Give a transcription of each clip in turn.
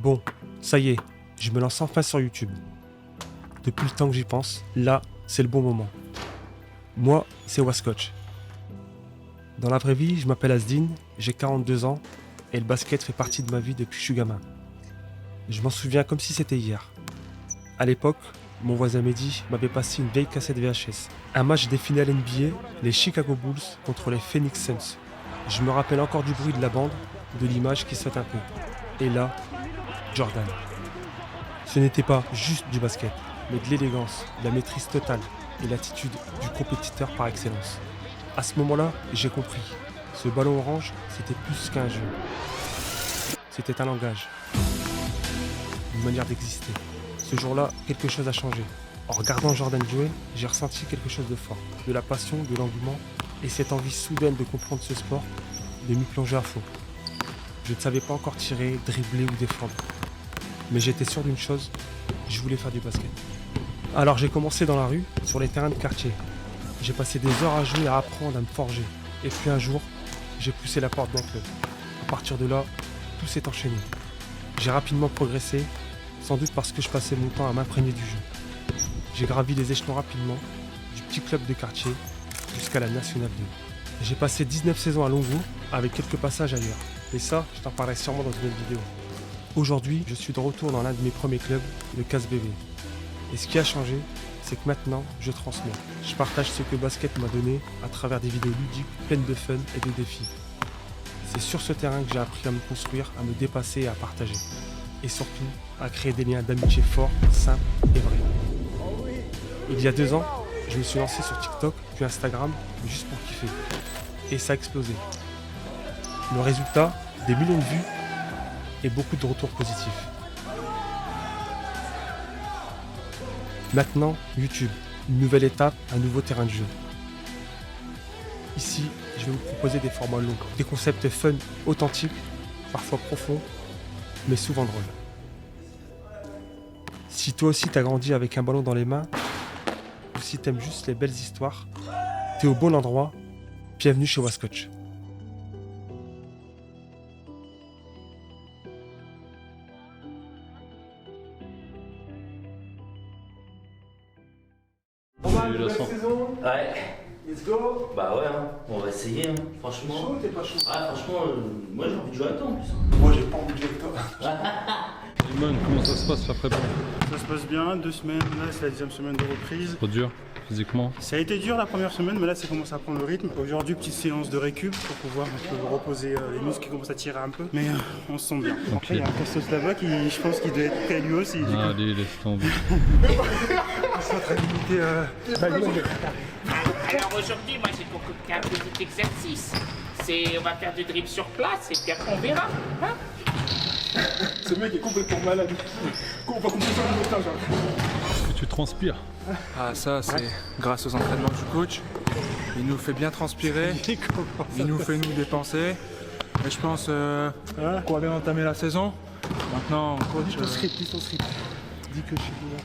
Bon, ça y est, je me lance enfin sur YouTube. Depuis le temps que j'y pense, là, c'est le bon moment. Moi, c'est Wascoach. Dans la vraie vie, je m'appelle Asdine, j'ai 42 ans et le basket fait partie de ma vie depuis que je suis gamin. Je m'en souviens comme si c'était hier. À l'époque, mon voisin Mehdi m'avait passé une vieille cassette VHS. Un match des finales NBA, les Chicago Bulls contre les Phoenix Suns. Je me rappelle encore du bruit de la bande, de l'image qui saute un peu. Et là, Jordan. Ce n'était pas juste du basket, mais de l'élégance, de la maîtrise totale et l'attitude du compétiteur par excellence. À ce moment-là, j'ai compris. Ce ballon orange, c'était plus qu'un jeu. C'était un langage. Une manière d'exister. Ce jour-là, quelque chose a changé. En regardant Jordan jouer, j'ai ressenti quelque chose de fort. De la passion, de l'engouement et cette envie soudaine de comprendre ce sport, de m'y plonger à fond. Je ne savais pas encore tirer, dribbler ou défendre. Mais j'étais sûr d'une chose, je voulais faire du basket. Alors j'ai commencé dans la rue, sur les terrains de quartier. J'ai passé des heures à jouer, à apprendre, à me forger. Et puis un jour, j'ai poussé la porte d'un club. À partir de là, tout s'est enchaîné. J'ai rapidement progressé, sans doute parce que je passais mon temps à m'imprégner du jeu. J'ai gravi les échelons rapidement, du petit club de quartier jusqu'à la Nationale 2. J'ai passé 19 saisons à Longo, avec quelques passages ailleurs. Et ça, je t'en parlerai sûrement dans une autre vidéo. Aujourd'hui, je suis de retour dans l'un de mes premiers clubs, le CASBV. Et ce qui a changé, c'est que maintenant, je transmets. Je partage ce que le basket m'a donné à travers des vidéos ludiques, pleines de fun et de défis. C'est sur ce terrain que j'ai appris à me construire, à me dépasser et à partager. Et surtout, à créer des liens d'amitié forts, simples et vrais. Il y a 2 ans, je me suis lancé sur TikTok, puis Instagram, juste pour kiffer. Et ça a explosé. Le résultat, des millions de vues et beaucoup de retours positifs. Maintenant, YouTube, une nouvelle étape, un nouveau terrain de jeu. Ici, je vais vous proposer des formats longs, des concepts fun, authentiques, parfois profonds, mais souvent drôles. Si toi aussi t'as grandi avec un ballon dans les mains, ou si t'aimes juste les belles histoires, t'es au bon endroit, bienvenue chez Wascoach. La saison, Ouais, let's go. bah ouais, hein. On va essayer, hein. Franchement. Chaud ou t'es pas chaud? Ah, franchement, moi j'ai envie de jouer avec toi en plus. Moi j'ai pas envie de jouer avec toi. Simone, comment ça se passe après bon? Ça se passe bien, 2 semaines, là c'est la 10e semaine de reprise. Trop dur physiquement? Ça a été dur la première semaine, mais là ça commence à prendre le rythme. Aujourd'hui, petite séance de récup pour pouvoir un peu reposer les muscles qui commencent à tirer un peu. Mais on se sent bien. Après, il y a un Costos là-bas qui, je pense qu'il doit être prêt lui aussi. Du coup. Allez, laisse tomber. Ils sont en train de limiter Alors aujourd'hui, moi j'ai concocté un petit exercice. On va faire du dribble sur place et puis après on verra. Hein? Ce mec est complètement malade. On va comprendre le montage. Est-ce que tu transpires? Ah ça c'est grâce aux entraînements du coach. Il nous fait bien transpirer, il nous fait nous dépenser. Et je pense qu'on va bien entamer la saison. Maintenant coach. Dis ton script. Dis que je suis bien.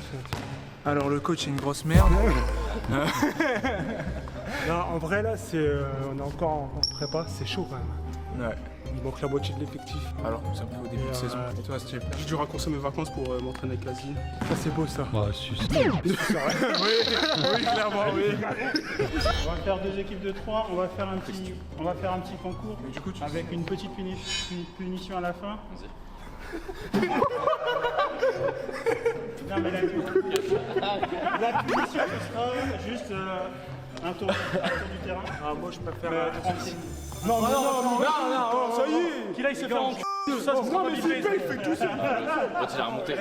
Alors le coach est une grosse merde. Non, en vrai là, on est encore en prépa, c'est chaud quand même. Ouais. Il manque la moitié de l'effectif. Alors ça me fait au début de saison. Et toi Steve? J'ai dû raccourcir mes vacances pour m'entraîner avec Asdine. Ça c'est beau ça. Bah, suce. Oui, clairement, oui. On va faire 2 équipes de 3, on va faire un petit concours Du coup, avec une petite punition à la fin. Non mais la punition ce sera juste un tour du terrain. Ah, moi je préfère. Tranquille. Non, ça y est. Qu'il aille se faire en Non, mais c'est pas, il fait tout ça. L'autre il a remonté,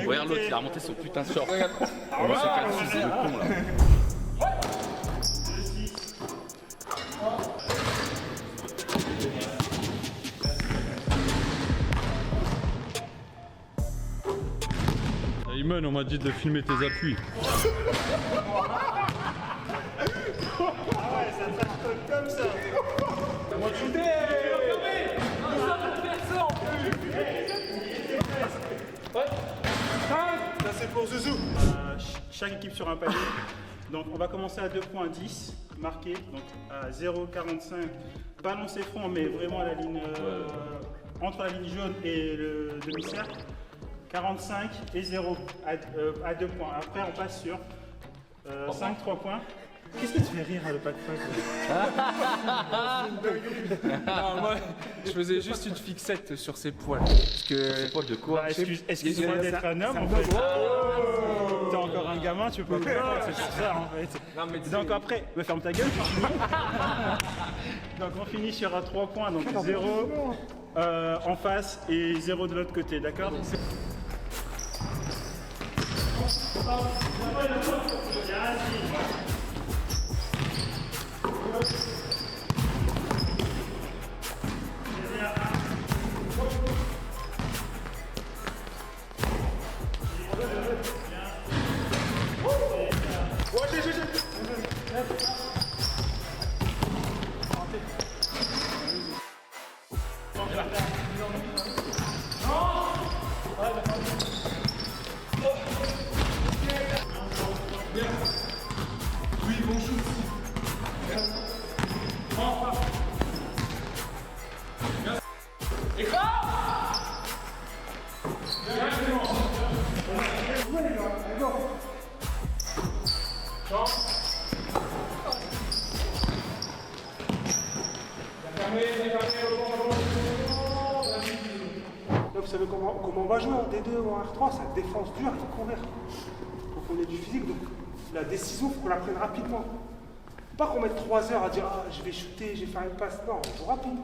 Regarde l'autre, il a remonté son putain de short. Regarde. C'est le con là. Simone, on m'a dit de filmer tes appuis. Comme ça. Ça c'est pour Zouzou. Chaque équipe sur un palier. Donc on va commencer à 2 points 10 marqués. Donc à 0,45. Ballon c'est front mais vraiment à la ligne entre la ligne jaune et le demi-cercle. 45 et 0 à 2 points. Après, on passe sur 5, 3 points. Qu'est-ce qui te fait rire, le pack-pack? Non, moi, je faisais juste une fixette sur ses poils. Parce que. Poil de quoi? Bah, excuse-moi d'être un homme, en fait. T'es encore un gamin, tu peux pas faire, c'est pour ça, en fait. Donc après, bah, ferme ta gueule, tu finis. Donc on finit sur 3 points, donc 0 en face et 0 de l'autre côté, d'accord? Là, vous savez comment on va jouer en D2 ou en R3, c'est la défense dure, il faut courir. Faut qu'on ait du physique, donc la décision, faut qu'on la prenne rapidement. Pas qu'on mette 3 heures à dire ah, je vais shooter, je vais faire une passe. Non, on joue rapide.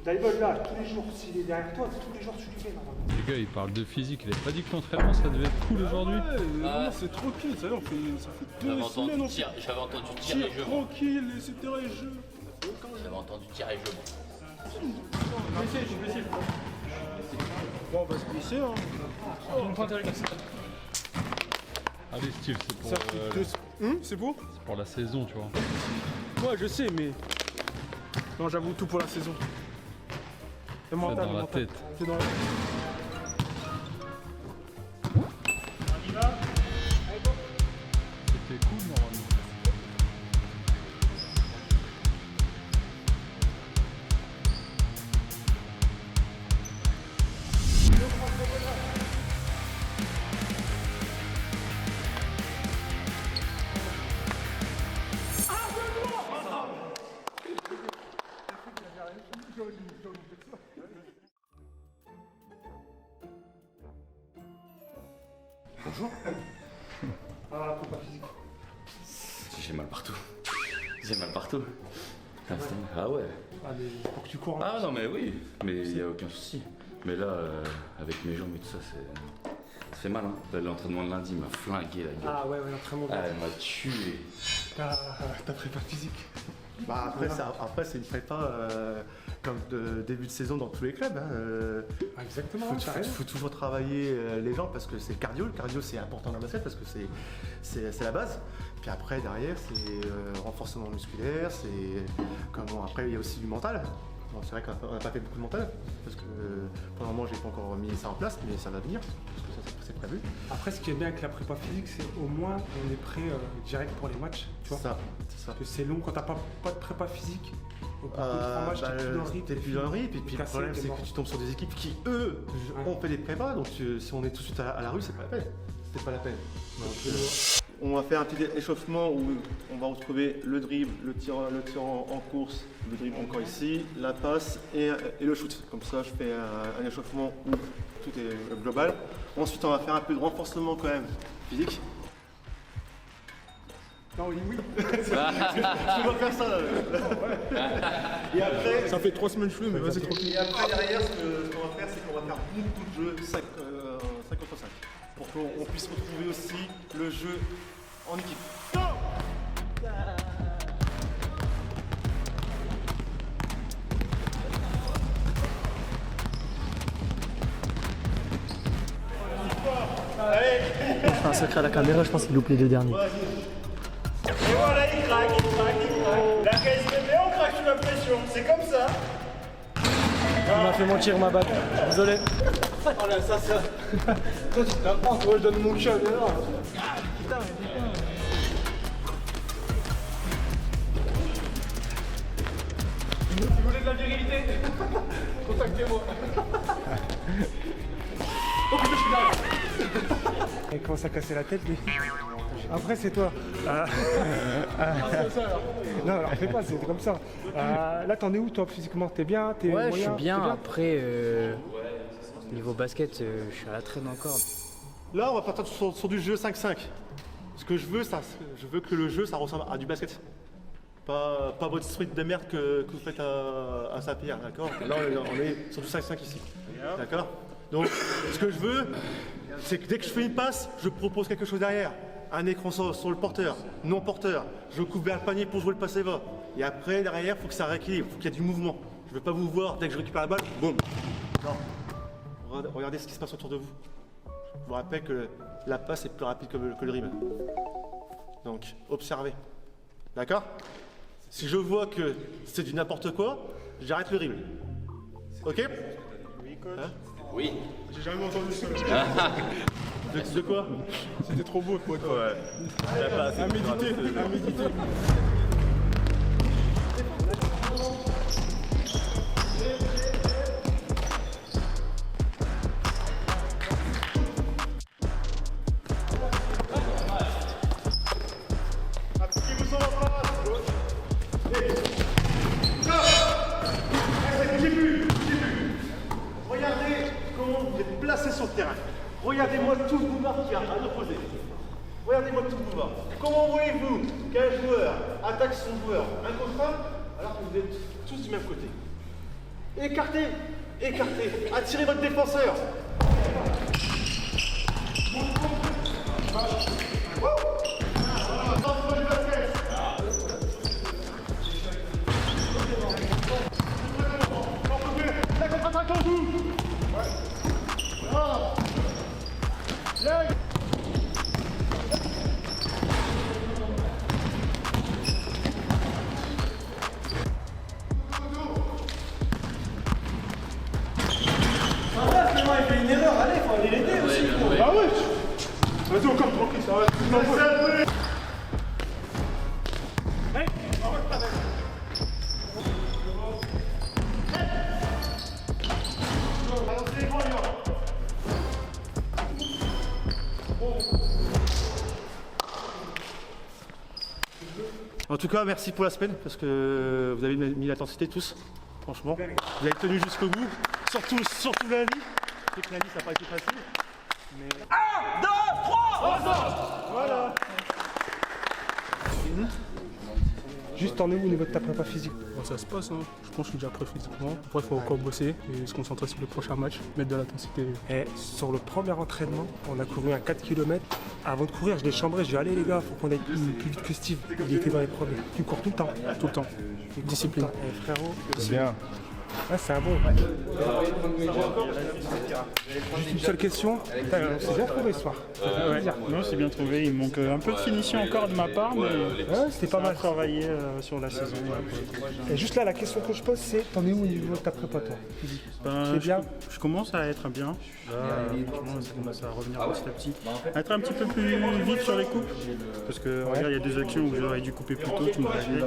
Daïbol là, tous les jours, s'il est derrière toi, tous les jours tu lui fais normalement. Les gars, il parle de physique. Il a pas dit que l'entraînement ça devait être cool aujourd'hui. Vraiment, c'est tranquille, ça, ça fait 2 semaines. J'avais entendu tir et jeu. Tranquille, etc. et jeu. J'avais entendu tir et jeu. Bon, on va se glisser, hein. Allez, Steve, c'est pour, Ça fait 2 c'est pour? c'est pour la saison, tu vois. Ouais, je sais, mais. Non, j'avoue, tout pour la saison. C'est C'est dans la tête. C'est dans la tête. C'était cool, normalement. Ah, prépa physique. J'ai mal partout. J'ai mal partout. Ah ouais. Ah, mais faut que tu cours. Ah non mais oui, mais il n'y a aucun souci. Mais là, avec mes jambes et tout ça, ça fait mal. Hein. Là, l'entraînement de lundi m'a flingué la gueule. Ah ouais, l'entraînement. Ah, elle m'a tué. Ta prépa physique. Bah après c'est une prépa comme de début de saison dans tous les clubs. Hein. Exactement, Faut toujours travailler les jambes parce que c'est cardio. Le cardio c'est important dans la basket parce que c'est la base. Puis après derrière c'est renforcement musculaire, c'est comment après il y a aussi du mental. Bon, c'est vrai qu'on n'a pas fait beaucoup de mental parce que pour le moment j'ai pas encore mis ça en place mais ça va venir parce que ça c'est prévu. Après, ce qui est bien avec la prépa physique, c'est au moins on est prêt direct pour les matchs. Tu vois, C'est ça. parce que c'est long quand t'as pas de prépa physique. Au bout de 3 matchs, t'es plus dans le rythme. T'es plus dans le rythme, et puis le cassé, problème t'es c'est mort. que tu tombes sur des équipes qui, eux, ont fait des prépas, donc si on est tout de suite à la rue, c'est pas la peine. C'est pas la peine. Donc, on va faire un petit échauffement où on va retrouver le dribble, le tir en course, le dribble encore ici, la passe et le shoot. Comme ça, je fais un échauffement où tout est global. Ensuite, on va faire un peu de renforcement quand même physique. Non, oui, oui. Je peux pas faire ça. Et après, Ça fait 3 semaines que je fais, mais vas-y, tranquille. et après derrière, ce qu'on va faire, c'est qu'on va faire beaucoup de jeux 5 contre 5. Pour qu'on puisse retrouver aussi le jeu en équipe. Un secret à la caméra, je pense qu'il loupe les 2 derniers. Et voilà, il craque. La KSBB, on craque sous la pression, c'est comme ça. Il m'a fait mentir ma batte, désolé. Oh là, ça. Toi, tu t'as pas, je donne mon chat, là. Si vous voulez de la virilité, vérité. Contactez-moi. Oh putain, je suis là. Il commence à casser la tête, lui. Après, c'est toi. Non, alors fais pas, c'est comme ça. Là, t'en es où, toi, physiquement? T'es bien? T'es Ouais, moyen, je suis bien. t'es Après, niveau basket, je suis à la traîne encore. Là, on va partir sur du jeu 5-5. Ce que je veux, je veux que le jeu, ça ressemble à du basket. Pas votre sprint de merde que vous faites à Saint-Pierre, d'accord? Là, on est sur du 5-5 ici. D'accord? Donc, ce que je veux, c'est que dès que je fais une passe, je propose quelque chose derrière. Un écran sur le porteur, non porteur. Je coupe vers le panier pour jouer le passe va. Et après, derrière, il faut que ça rééquilibre, il faut qu'il y ait du mouvement. Je veux pas vous voir, dès que je récupère la balle, boum. Non. Regardez ce qui se passe autour de vous. Je vous rappelle que la passe est plus rapide que le dribble. Donc, observez. D'accord? Si je vois que c'est du n'importe quoi, j'arrête le dribble. Ok? Oui, coach. Hein? Oui. J'ai jamais entendu ça. De quoi? C'était trop beau pour être Ouais. à méditer. À méditer. Regardez comment vous êtes placé sur le terrain. Regardez-moi tout le boulevard qui est à l'opposé. Regardez-moi tout le boulevard. Comment voyez-vous qu'un joueur attaque son joueur un contre un alors que vous êtes tous du même côté? Écartez, écartez, attirez votre défenseur. La contre-attaque en joue. Il fait une erreur, allez, faut aller l'aider aussi. Ah ouais. Vas-y, encore tranquille, ça va. En tout cas, merci pour la semaine parce que vous avez mis l'intensité tous, franchement. Vous avez tenu jusqu'au bout, surtout lundi. Je sais que lundi ça n'a pas été facile. Mais... 1, 2, 3 Voilà. Juste, t'en es où au niveau de ta prépa physique? Bon, ça se passe, hein. Je pense que je suis déjà prêt physiquement. Après, il faut encore bosser et se concentrer sur le prochain match, mettre de l'intensité. Et sur le premier entraînement, on a couru un 4 km. Avant de courir, je l'ai chambré, je dis allez les gars, faut qu'on aille plus vite que Steve. Il était dans les premiers. Tu cours tout le temps? Tout le temps. Discipline. Eh, frérot, C'est bien. ouais, c'est un bon. Juste une seule question. Putain, on s'est bien trouvé ce soir. Ouais. Non, c'est bien trouvé. Il manque un peu de finition encore de ma part, mais Ouais, c'était pas mal. travailler sur la saison. Et juste là, la question que je pose, c'est t'en es où au niveau de ta prépa, toi? Ben, C'est bien. je commence à être bien. Là, franchement, ça commence à revenir petit à petit. À être un petit peu plus vite sur les coupes. Parce que regarde, il y a deux actions où j'aurais dû couper plus tôt, tu me l'as dit.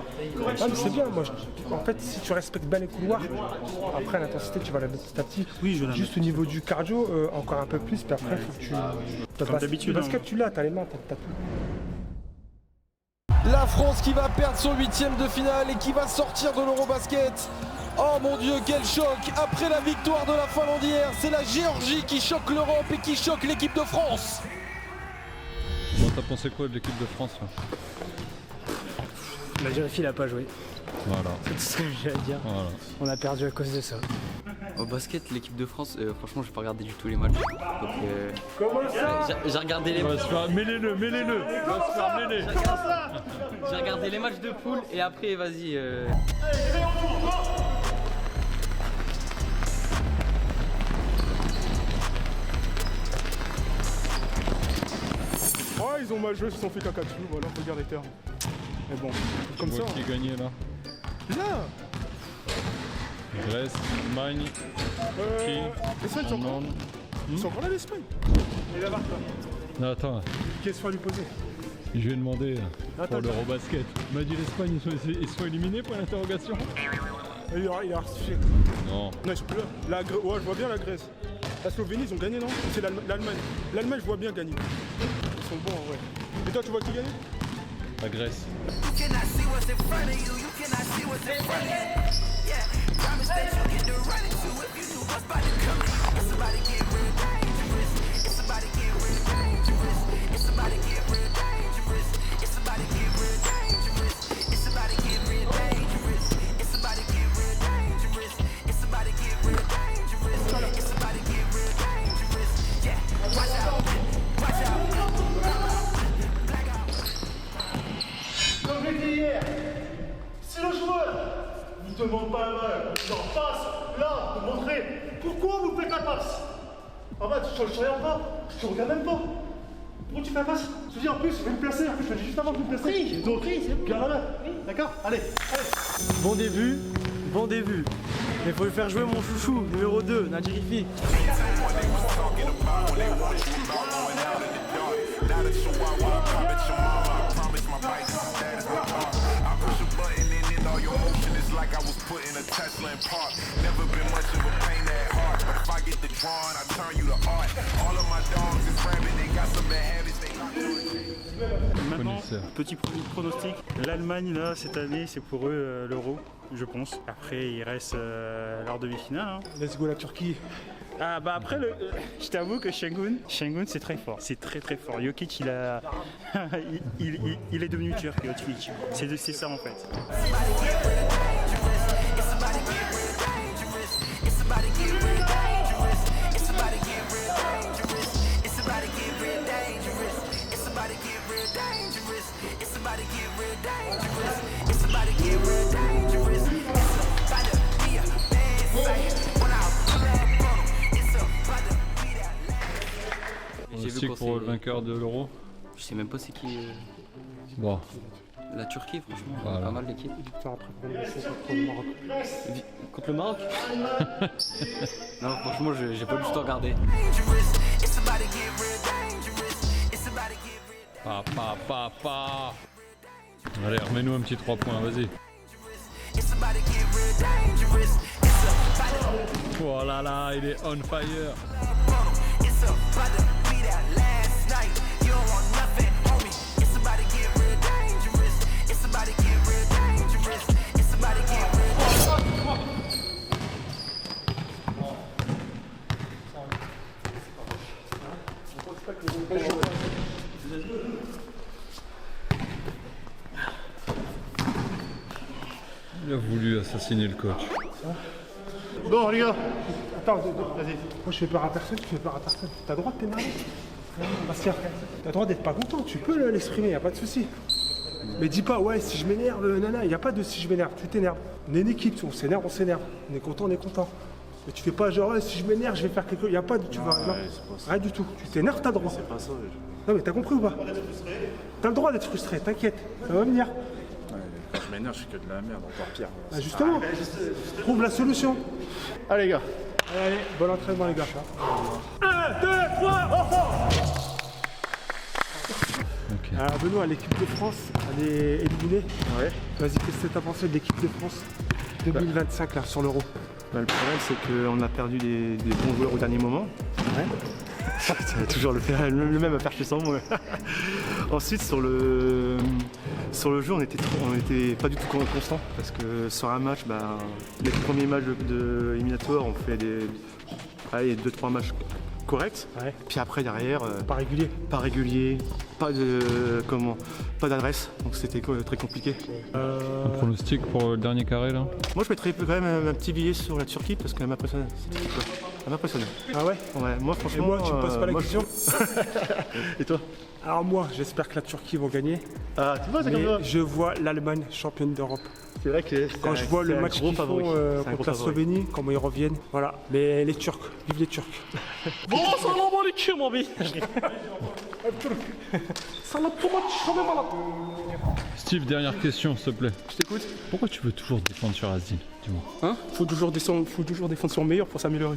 Ah, mais c'est bien, moi. En fait, si tu respectes bien les couloirs, après l'intensité, tu vas la mettre petit à petit. Oui, je la Juste au niveau du cardio, encore un peu plus, puis après, faut que tu. Comme d'habitude, Le basket, hein. tu l'as, t'as les mains, t'as tout. La France qui va perdre son 8e de finale et qui va sortir de l'Eurobasket. Oh mon Dieu, quel choc! Après la victoire de la Finlande hier, c'est la Géorgie qui choque l'Europe et qui choque l'équipe de France. Bon, t'as pensé quoi de l'équipe de France là? La Géorgie n'a pas joué. Voilà. C'est tout ce que j'ai à dire. Voilà. On a perdu à cause de ça. Au basket, l'équipe de France, franchement, j'ai pas regardé du tout les matchs. Donc, Comment ça? j'ai regardé les matchs. Mêlez-le. On va se faire mêler. J'ai regardé les matchs de poule et après, vas-y. Oh, ils ont mal joué, ils se sont fait caca dessus, voilà, regarde les termes. Mais bon, comme ça. Qui gagnait là? Là Grèce, Allemagne, qui? L'Espagne, c'est encore là l'Espagne. Et là-bas, Non, attends, question à lui poser. je lui ai demandé Attends. pour l'Eurobasket. Il m'a dit l'Espagne, ils sont éliminés pour l'interrogation. Il a rectifié. Non. Non, ils sont plus là. Ouais, je vois bien la Grèce. La Slovénie, ils ont gagné, non? C'est l'Allemagne. L'Allemagne, je vois bien gagner. Ils sont bons en vrai. Et toi, tu vois qui gagner? La Grèce. Comme je l'ai dit hier, si le joueur ne vous demande pas la balle, il en passe là pour montrer pourquoi vous faites la passe. En fait, je ne regarde pas, je ne regarde même pas. Pourquoi tu fais la passe? Je te dis en plus, je vais me placer, en plus je te dis juste avant de me placer. Oui, donc, garde la main. D'accord? Allez. Bon début, bon début. Mais faut lui faire jouer mon chouchou, numéro 2, Nadir Ifi. Maintenant, petit pronostic. L'Allemagne, là, cette année, c'est pour eux l'Euro, je pense. Après, il reste leur demi-finale. Hein. Let's go la Turquie. Ah bah après, je t'avoue que Şengün, c'est très fort. C'est très très fort. Jokic, il a, il est devenu turc, Jokic. C'est ça en fait. Pronostic pour le vainqueur de l'Euro. Je sais même pas c'est qui. Bon. La Turquie, franchement, voilà. Pas mal d'équipes. Victoire après contre le Maroc. Contre le Maroc. Non, franchement, j'ai pas du tout regardé. Pa. Allez, remets-nous un petit 3 points, vas-y. Oh là là, il est on fire. Il a voulu assassiner le coach. Bon les gars. Attends, vas-y. Moi je fais peur à personne, tu fais peur à personne. T'as le droit de t'énerver. Bastien, t'as le droit d'être pas content, tu peux l'exprimer, y a pas de souci. Mais dis pas, ouais, si je m'énerve, nana, y a pas de si je m'énerve, tu t'énerves. On est une équipe, on s'énerve. On est content, on est content. Mais tu fais pas genre, ouais, si je m'énerve, je vais faire quelque chose. Y a pas de, tu vas, non, rien du tout. Tu t'énerves, t'as le droit. C'est pas ça. Non mais t'as compris ou pas? T'as le droit d'être frustré, t'inquiète, ça va venir. Quand je m'énerve, je suis que de la merde, encore pire. Ah, justement, trouve la solution. Allez les gars. Allez, bon entraînement les gars. 1, 2, 3, enfant. Benoît, l'équipe de France, elle est éliminée. Ouais. Vas-y, qu'est-ce que t'as pensé de l'équipe de France 2025 là, sur l'Euro? Le problème c'est qu'on a perdu des bons joueurs au dernier moment. Ouais. C'est toujours le même à faire chez moi. Ensuite sur le jeu on était pas du tout constant parce que sur un match, les premiers matchs de éliminatoire on fait des 2-3 matchs corrects. Ouais. Puis après derrière pas régulier, pas d'adresse, donc c'était très compliqué. Un pronostic pour le dernier carré là? Moi je mettrais quand même un petit billet sur la Turquie parce qu'elle m'impressionne. Elle m'impressionne. Ah ouais? Ouais, moi franchement. Et moi, tu me poses pas la question? Et toi? Alors moi, j'espère que la Turquie va gagner. Ah, tu vois, c'est comme ça. Je vois l'Allemagne championne d'Europe. C'est vrai que quand je vois le match qu'ils font contre la Slovénie, comment ils reviennent, voilà. Mais les Turcs, vive les Turcs. Bon, salam alaikum, mon bébé. Steve, dernière question s'il te plaît. Je t'écoute. Pourquoi tu veux toujours défendre sur Asdin? Dis-moi. Hein? Faut toujours défendre sur le meilleur pour s'améliorer.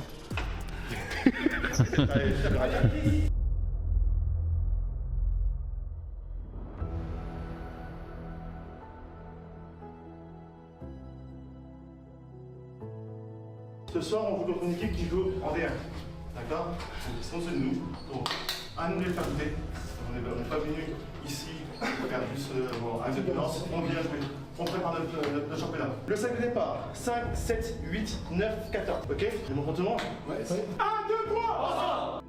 Ce soir, on joue contre une équipe qui joue en D1. D'accord? Ils sont de nous. Donc, à nous de les faire goûter. On n'est pas venu ici pour faire juste un jeu de violence. On vient jouer. On prépare notre championnat. Le 5 de départ. 5, 7, 8, 9, 14. Ok? Je montre tout le monde? Ouais. 1, 2, 3!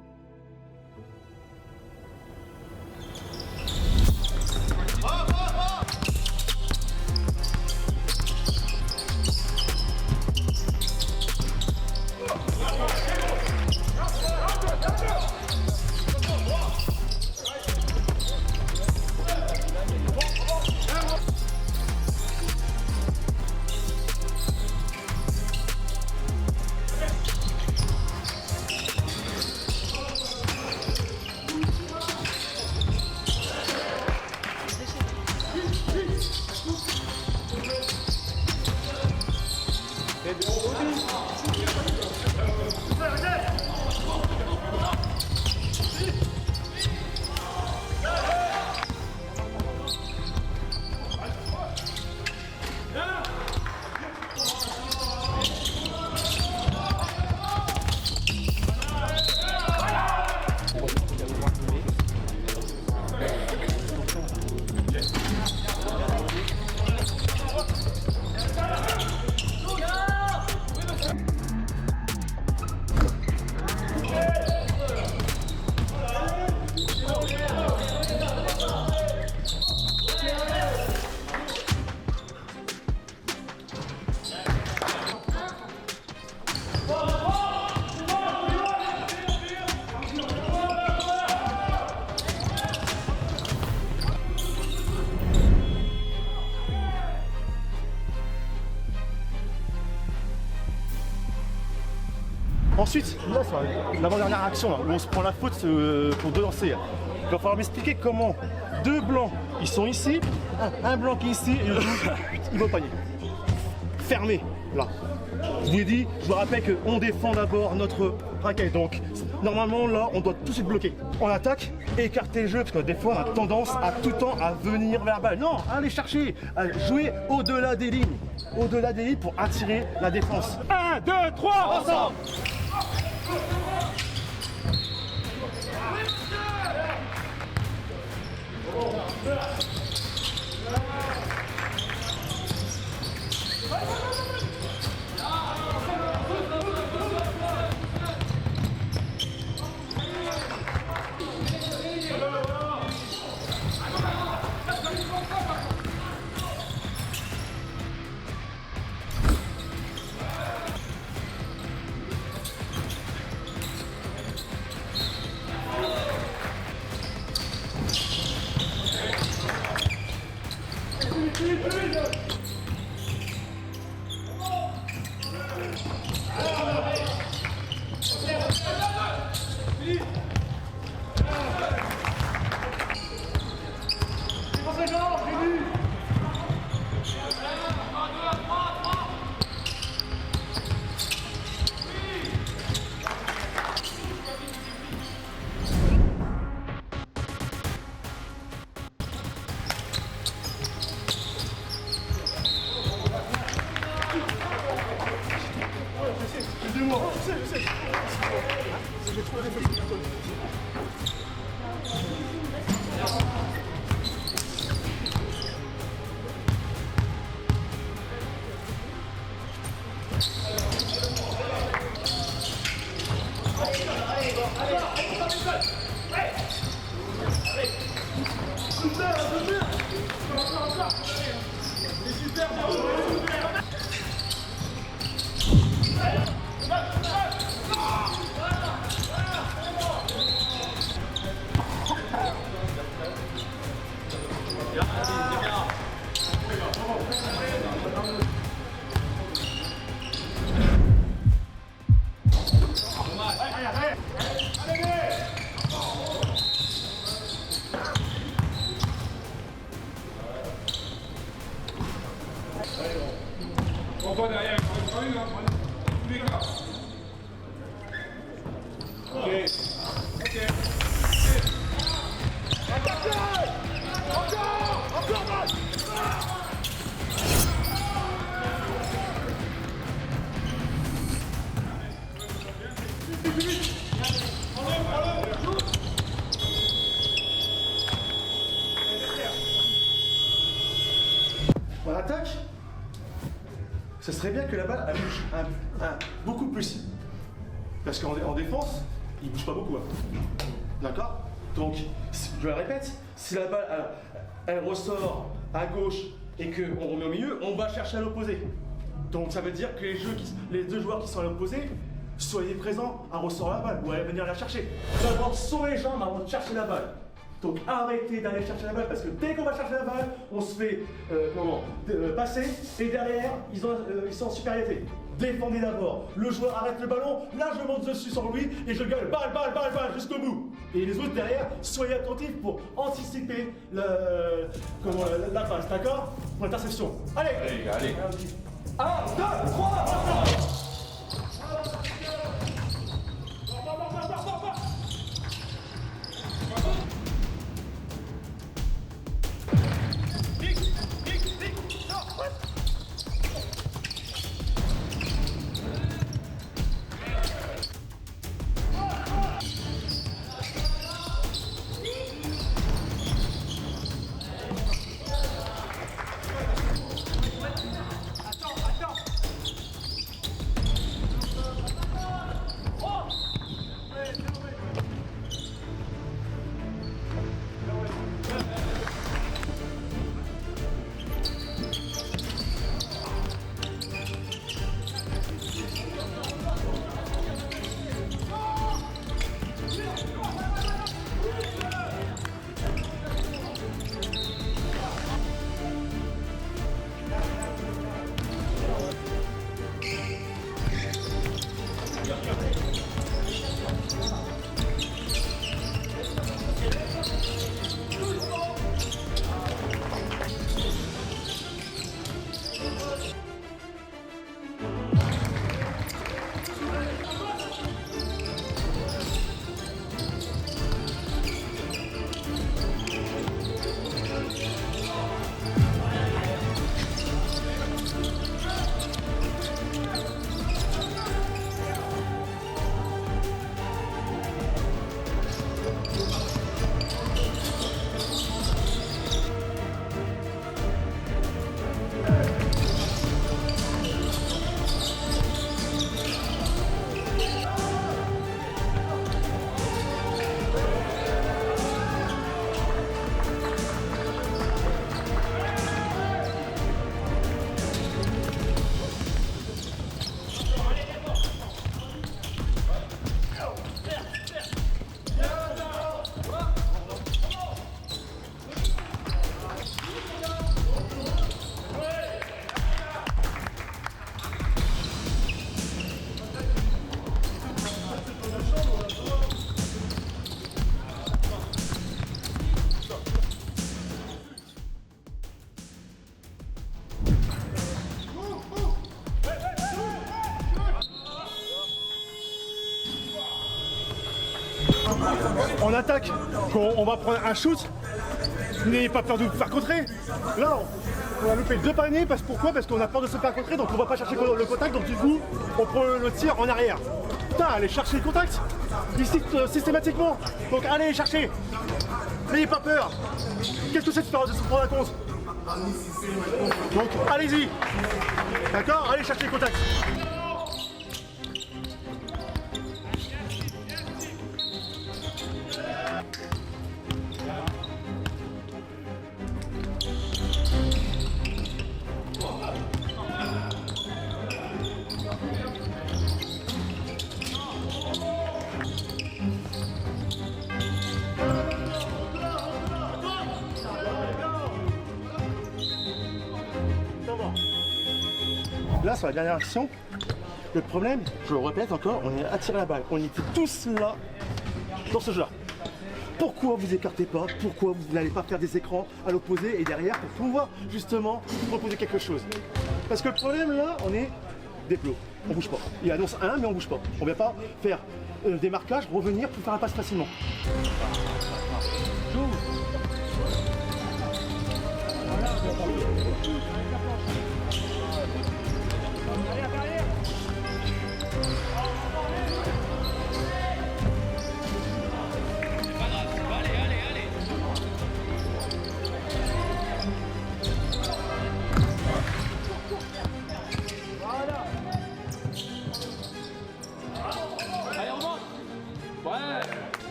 Ensuite, là, c'est l'avant-dernière action, là, où on se prend la faute pour deux lancers. Il va falloir m'expliquer comment deux blancs, ils sont ici, un blanc qui est ici, et le rouge, il va au panier. Fermé, là. Je vous ai dit, je vous rappelle qu'on défend d'abord notre raquette. Donc, normalement, là, on doit tous être bloqués. On attaque, écarter le jeu, parce que des fois, on a tendance à tout le temps à venir vers la balle. Non, allez chercher, jouer au-delà des lignes. Au-delà des lignes pour attirer la défense. 1, 2, 3, ensemble! attaque, ce serait bien que la balle elle bouge beaucoup plus. Parce qu'en défense, il bouge pas beaucoup. Hein. D'accord? Donc, je le répète, si la balle elle ressort à gauche et qu'on remet au milieu, on va chercher à l'opposé. Donc ça veut dire que les deux joueurs qui sont à l'opposé, soyez présents à ressort la balle ou à venir la chercher. D'abord, sauvez les jambes avant de chercher la balle. Donc arrêtez d'aller chercher la balle parce que dès qu'on va chercher la balle, on se fait passer et derrière, ils sont en supériorité. Défendez d'abord. Le joueur arrête le ballon, là je monte dessus sur lui et je gueule balle jusqu'au bout. Et les autres derrière, soyez attentifs pour anticiper la passe, d'accord? Pour l'interception. Allez, allez. 1, 2, 3, On attaque, on va prendre un shoot, n'ayez pas peur de vous faire contrer. Là, on a loupé 2 paniers, pourquoi? Parce qu'on a peur de se faire contrer, donc on va pas chercher le contact, donc du coup, on prend le tir en arrière. Putain, allez chercher le contact, ici, systématiquement. Donc allez chercher, n'ayez pas peur. Qu'est-ce que c'est de se prendre un compte? Donc allez-y, d'accord? Allez chercher le contact. Là, sur la dernière action, le problème, je le répète encore, on est attiré la balle. On était tous là, dans ce jeu-là. Pourquoi vous écartez pas? Pourquoi vous n'allez pas faire des écrans à l'opposé et derrière pour pouvoir justement proposer quelque chose? Parce que le problème là, on est des plots. On bouge pas. Il annonce un, mais on bouge pas. On ne vient pas faire des marquages, revenir pour faire la passe facilement.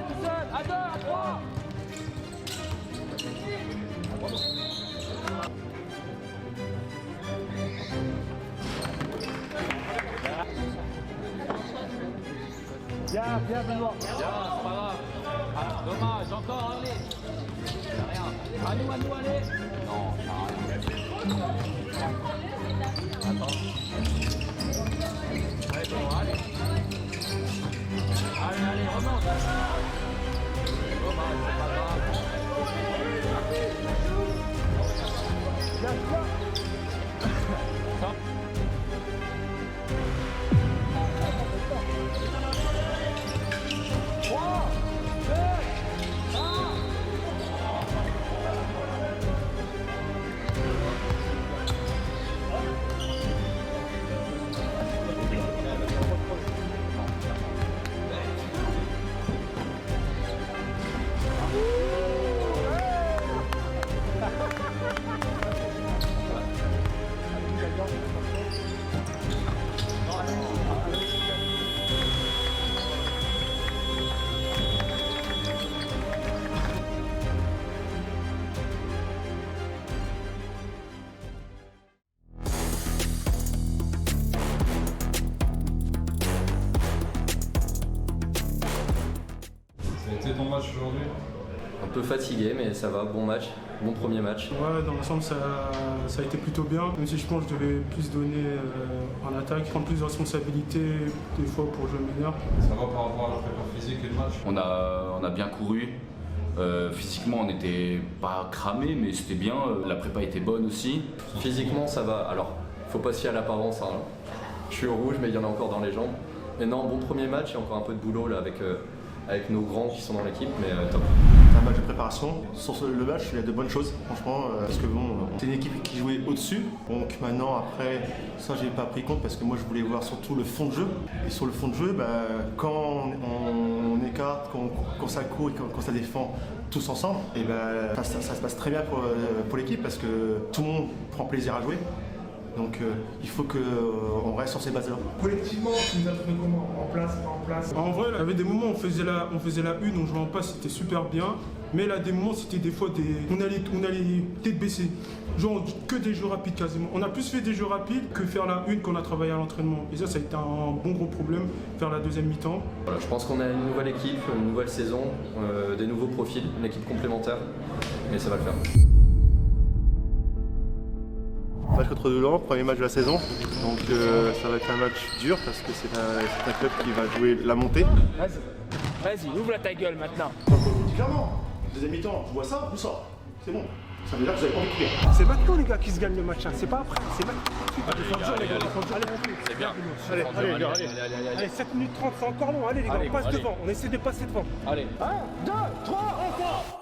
tout seul. À 2, à 3. Bien, Benoît. Bien, c'est pas grave. Ah, dommage, encore, allez. Y'a rien. À nous, allez. Non, ça n'a rien. Attends. Allez, bon, allez. Allez, remonte. Dommage, c'est pas grave. Stop. C'était ton match aujourd'hui? Un peu fatigué, mais ça va, bon match, bon premier match. Ouais, dans l'ensemble, ça a été plutôt bien. Même si je pense que je devais plus donner en attaque, prendre plus de responsabilités des fois pour jouer mineur. Ça va par rapport à la prépa physique et le match? On a bien couru. Physiquement, on n'était pas cramé, mais c'était bien. La prépa était bonne aussi. Physiquement, ça va. Alors, faut pas se fier à l'apparence. Hein. Je suis au rouge, mais il y en a encore dans les jambes. Mais non, bon premier match, il y a encore un peu de boulot là avec nos grands qui sont dans l'équipe, mais top. C'est un match de préparation. Sur le match, il y a de bonnes choses, franchement, parce que bon, c'est une équipe qui jouait au-dessus. Donc maintenant, après, ça, j'ai pas pris compte parce que moi, je voulais voir surtout le fond de jeu. Et sur le fond de jeu, quand on écarte, quand ça court et quand ça défend tous ensemble, et ça se passe très bien pour l'équipe parce que tout le monde prend plaisir à jouer. Donc il faut qu'on reste sur ces bases-là. Collectivement, tu nous as trouvé comment? En place, pas en place? En vrai, il y avait des moments où on faisait la une, on jouait en passe, c'était super bien. Mais là, des moments, c'était des fois on allait tête baissée. Genre que des jeux rapides quasiment. On a plus fait des jeux rapides que faire la une qu'on a travaillé à l'entraînement. Et ça a été un bon gros problème vers la deuxième mi-temps. Voilà, je pense qu'on a une nouvelle équipe, une nouvelle saison, des nouveaux profils, une équipe complémentaire. Mais ça va le faire. Match contre Doulan, premier match de la saison, donc ça va être un match dur parce que c'est un club qui va jouer la montée. Vas-y, ouvre ta gueule maintenant. Clairement, deuxième mi-temps, je vois ça, vous sort. C'est bon. Ça veut dire que vous avez pas envie de courir. C'est maintenant les gars qui se gagnent le match, hein. C'est pas après, c'est maintenant. C'est bien. Allez, 7 minutes 30, c'est encore long. Allez les gars, on passe devant, on essaie de passer devant. Allez. 1, 2, 3, on part.